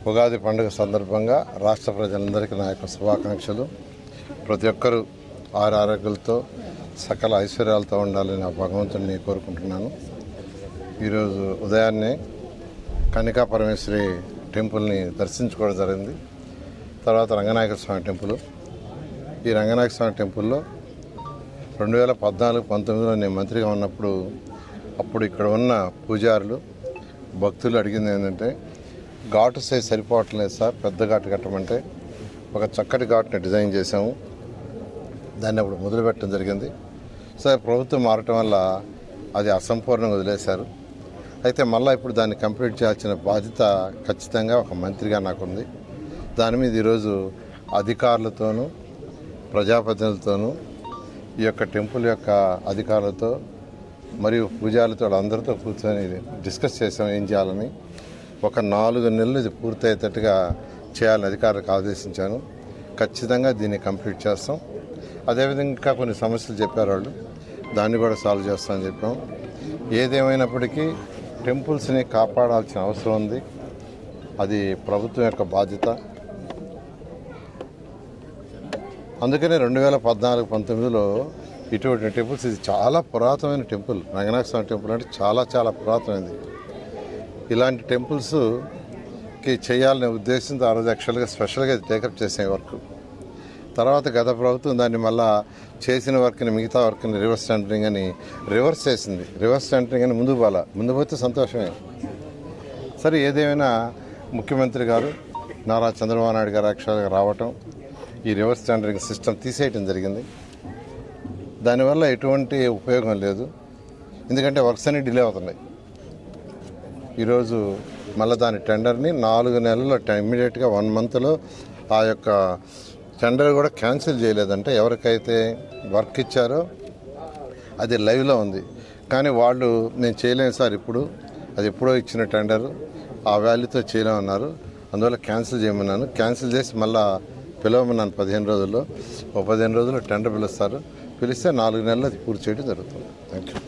ఉగాది పండుగ సందర్భంగా రాష్ట్ర ప్రజలందరికీ నా యొక్క శుభాకాంక్షలు. ప్రతి ఒక్కరూ ఆరోగ్యాలతో సకల ఐశ్వర్యాలతో ఉండాలని ఆ భగవంతుడిని కోరుకుంటున్నాను. ఈరోజు ఉదయాన్నే కన్నికా పరమేశ్వరి టెంపుల్ని దర్శించుకోవడం జరిగింది. తర్వాత రంగనాయక స్వామి టెంపుల్. ఈ రంగనాయక స్వామి టెంపుల్లో 2014-19లో నేను మంత్రిగా ఉన్నప్పుడు అప్పుడు ఇక్కడ ఉన్న పూజారులు భక్తులు అడిగింది ఏంటంటే, ఘాటు సైజ్ సరిపోవట్లేదు సార్, పెద్ద ఘాటు కట్టమంటే ఒక చక్కటి ఘాటుని డిజైన్ చేసాము. దాన్ని అప్పుడు మొదలుపెట్టడం జరిగింది. సార్ ప్రభుత్వం మారటం వల్ల అది అసంపూర్ణంగా వదిలేశారు. అయితే మళ్ళీ ఇప్పుడు దాన్ని కంప్లీట్ చేయాల్సిన బాధ్యత ఖచ్చితంగా ఒక మంత్రిగా నాకుంది. దాని మీద ఈరోజు అధికారులతోనూ ప్రజాప్రతినిధులతోనూ ఈ యొక్క టెంపుల్ యొక్క అధికారులతో మరియు పూజారులతో అందరితో కూర్చొని డిస్కస్ చేసాం ఏం చేయాలని. ఒక 4 నెలలు ఇది పూర్తయ్యేటట్టుగా చేయాలని అధికారులకు ఆదేశించాను. ఖచ్చితంగా దీన్ని కంప్లీట్ చేస్తాం. అదేవిధంగా ఇంకా కొన్ని సమస్యలు చెప్పారు వాళ్ళు, దాన్ని కూడా సాల్వ్ చేస్తామని చెప్పాం. ఏదేమైనప్పటికీ టెంపుల్స్ని కాపాడాల్సిన అవసరం ఉంది. అది ప్రభుత్వం యొక్క బాధ్యత. అందుకనే 2014-19లో ఇటువంటి టెంపుల్స్, ఇది చాలా పురాతనమైన టెంపుల్. రంగనాథ స్వామి టెంపుల్ అంటే చాలా పురాతనమైనది. ఇలాంటి టెంపుల్స్కి చేయాలనే ఉద్దేశంతో ఆ రోజు యాక్చువల్గా స్పెషల్గా టేకప్ చేసే వర్క్. తర్వాత గత ప్రభుత్వం దాన్ని మళ్ళా చేసిన వర్క్ని, మిగతా వర్క్ని రివర్స్ టెండరింగ్ అని రివర్స్ చేసింది. రివర్స్ టెండరింగ్ అని ముందు పోతే సంతోషమే. సరే, ఏదేమైనా ముఖ్యమంత్రి గారు నారా చంద్రబాబు నాయుడు గారు యాక్చువల్గా రావటం, ఈ రివర్స్ టెండరింగ్ సిస్టమ్ తీసేయటం జరిగింది. దానివల్ల ఎటువంటి ఉపయోగం లేదు. ఎందుకంటే వర్క్స్ అన్ని డిలే అవుతున్నాయి. ఈరోజు మళ్ళీ దాని టెండర్ని 4 నెలల్లో ఇమ్మీడియట్గా 1 మంత్లో ఆ యొక్క టెండర్ కూడా క్యాన్సిల్ చేయలేదంటే, ఎవరికైతే వర్క్ ఇచ్చారో అది లైవ్లో ఉంది. కానీ వాళ్ళు నేను చేయలేను సార్, ఇప్పుడు అది ఎప్పుడో ఇచ్చిన టెండర్, ఆ వాల్యూతో చేయలేమన్నారు. అందువల్ల క్యాన్సిల్ చేయమన్నాను. క్యాన్సిల్ చేసి మళ్ళీ పిలవమన్నాను 15 రోజుల్లో. 15 రోజుల్లో టెండర్ పిలుస్తారు. పిలిస్తే 4 నెలలు అది పూర్తి చేయడం జరుగుతుంది. Thank you.